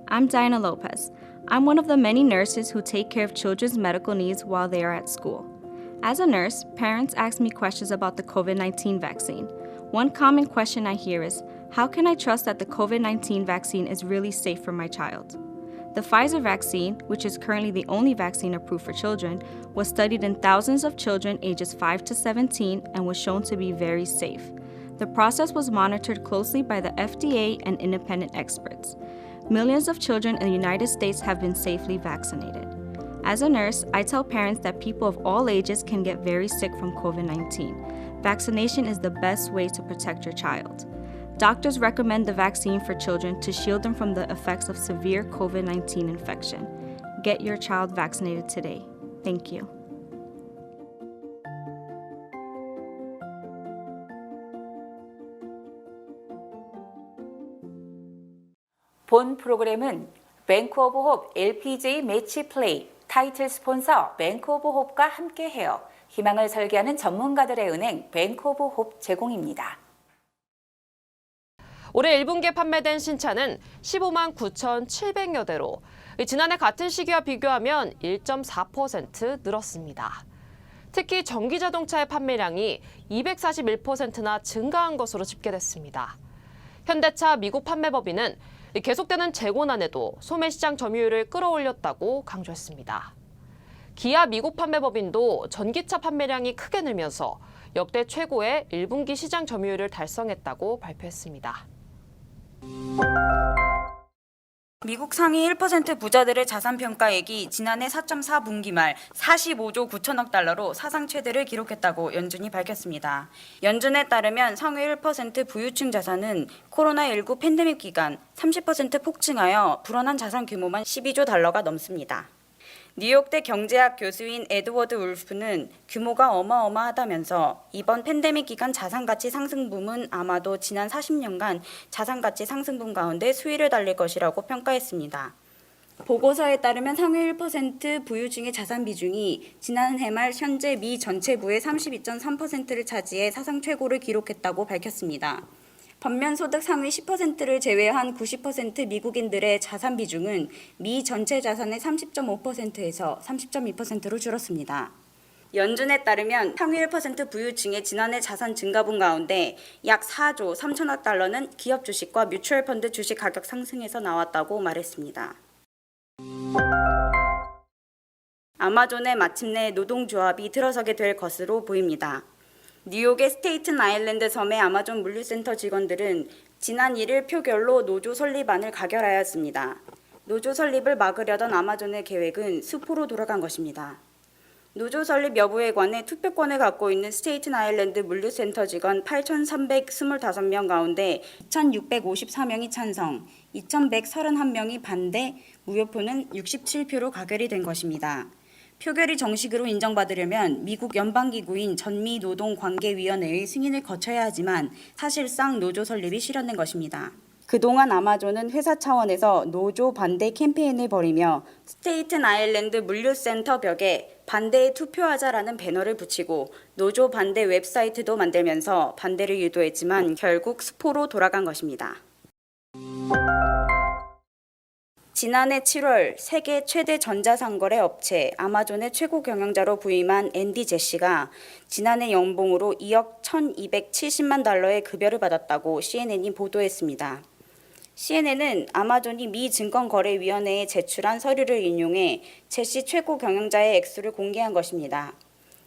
I'm Diana Lopez. I'm one of the many nurses who take care of children's medical needs while they are at school. As a nurse, parents ask me questions about the COVID-19 vaccine. One common question I hear is, how can I trust that the COVID-19 vaccine is really safe for my child? The Pfizer vaccine, which is currently the only vaccine approved for children, was studied in thousands of children ages 5 to 17 and was shown to be very safe. The process was monitored closely by the FDA and independent experts. Millions of children in the United States have been safely vaccinated. As a nurse, I tell parents that people of all ages can get very sick from COVID-19. Vaccination is the best way to protect your child. Doctors recommend the vaccine for children to shield them from the effects of severe COVID-19 infection. Get your child vaccinated today. Thank you. 본 프로그램은 뱅크 오브 홉 LPGA 매치 플레이 타이틀 스폰서 뱅크 오브 홉과 함께해요. 희망을 설계하는 전문가들의 은행 뱅크 오브 홉 제공입니다. 올해 1분기에 판매된 신차는 15만 9,700여 대로 지난해 같은 시기와 비교하면 1.4% 늘었습니다. 특히 전기자동차의 판매량이 241%나 증가한 것으로 집계됐습니다. 현대차 미국 판매법인은 계속되는 재고난에도 소매시장 점유율을 끌어올렸다고 강조했습니다. 기아 미국 판매법인도 전기차 판매량이 크게 늘면서 역대 최고의 1분기 시장 점유율을 달성했다고 발표했습니다. 미국 상위 1% 부자들의 자산 평가액이 지난해 4.4분기 말 45조 9천억 달러로 사상 최대를 기록했다고 연준이 밝혔습니다. 연준에 따르면 상위 1% 부유층 자산은 코로나19 팬데믹 기간 30% 폭증하여 불어난 자산 규모만 12조 달러가 넘습니다. 뉴욕대 경제학 교수인 에드워드 울프는 규모가 어마어마하다면서 이번 팬데믹 기간 자산가치 상승붐은 아마도 지난 40년간 자산가치 상승붐 가운데 수위를 달릴 것이라고 평가했습니다. 보고서에 따르면 상위 1% 부유층의 자산 비중이 지난해 말 현재 미 전체 부의 32.3%를 차지해 사상 최고를 기록했다고 밝혔습니다. 반면 소득 상위 10%를 제외한 90% 미국인들의 자산 비중은 미 전체 자산의 30.5%에서 30.2%로 줄었습니다. 연준에 따르면 상위 1% 부유층의 지난해 자산 증가분 가운데 약 4조 3천억 달러는 기업 주식과 뮤추얼 펀드 주식 가격 상승에서 나왔다고 말했습니다. 아마존의 마침내 노동조합이 들어서게 될 것으로 보입니다. 뉴욕의 스테이튼 아일랜드 섬의 아마존 물류센터 직원들은 지난 1일 표결로 노조 설립안을 가결하였습니다. 노조 설립을 막으려던 아마존의 계획은 수포로 돌아간 것입니다. 노조 설립 여부에 관해 투표권을 갖고 있는 스테이튼 아일랜드 물류센터 직원 8,325명 가운데 2,654명이 찬성, 2,131명이 반대, 무효표는 67표로 가결이 된 것입니다. 표결이 정식으로 인정받으려면 미국 연방기구인 전미노동관계위원회의 승인을 거쳐야 하지만 사실상 노조 설립이 실현된 것입니다. 그동안 아마존은 회사 차원에서 노조 반대 캠페인을 벌이며 스테이튼 아일랜드 물류센터 벽에 반대에 투표하자라는 배너를 붙이고 노조 반대 웹사이트도 만들면서 반대를 유도했지만 결국 수포로 돌아간 것입니다. 지난해 7월 세계 최대 전자상거래 업체 아마존의 최고 경영자로 부임한 앤디 제시가 지난해 연봉으로 2억 1,270만 달러의 급여를 받았다고 CNN이 보도했습니다. CNN은 아마존이 미 증권거래위원회에 제출한 서류를 인용해 제시 최고 경영자의 액수를 공개한 것입니다.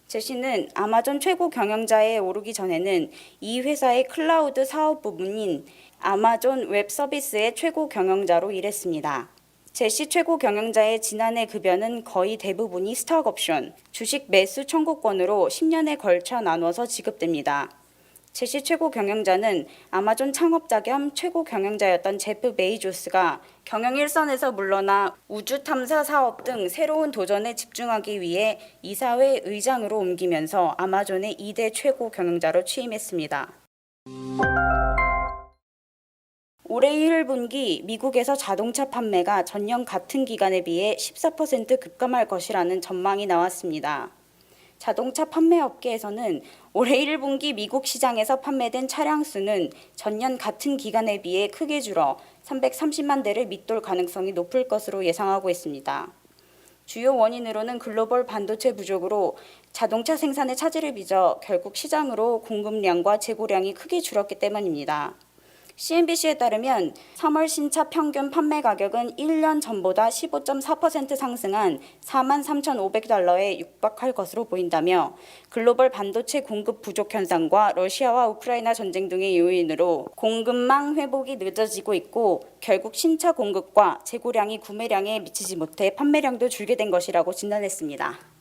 제시는 아마존 최고 경영자에 오르기 전에는 이 회사의 클라우드 사업 부문인 아마존 웹 서비스의 최고 경영자로 일했습니다. 제시 최고 경영자의 지난해 급여는 거의 대부분이 스톡 옵션, 주식 매수 청구권으로 10년에 걸쳐 나눠서 지급됩니다. 제시 최고 경영자는 아마존 창업자 겸 최고 경영자였던 제프 베이조스가 경영 일선에서 물러나 우주 탐사 사업 등 새로운 도전에 집중하기 위해 이사회 의장으로 옮기면서 아마존의 2대 최고 경영자로 취임했습니다. 올해 1분기 미국에서 자동차 판매가 전년 같은 기간에 비해 14% 급감할 것이라는 전망이 나왔습니다. 자동차 판매 업계에서는 올해 1분기 미국 시장에서 판매된 차량 수는 전년 같은 기간에 비해 크게 줄어 330만 대를 밑돌 가능성이 높을 것으로 예상하고 있습니다. 주요 원인으로는 글로벌 반도체 부족으로 자동차 생산의 차질을 빚어 결국 시장으로 공급량과 재고량이 크게 줄었기 때문입니다. CNBC에 따르면 3월 신차 평균 판매 가격은 1년 전보다 15.4% 상승한 43,500달러에 육박할 것으로 보인다며 글로벌 반도체 공급 부족 현상과 러시아와 우크라이나 전쟁 등의 요인으로 공급망 회복이 늦어지고 있고 결국 신차 공급과 재고량이 구매량에 미치지 못해 판매량도 줄게 된 것이라고 진단했습니다.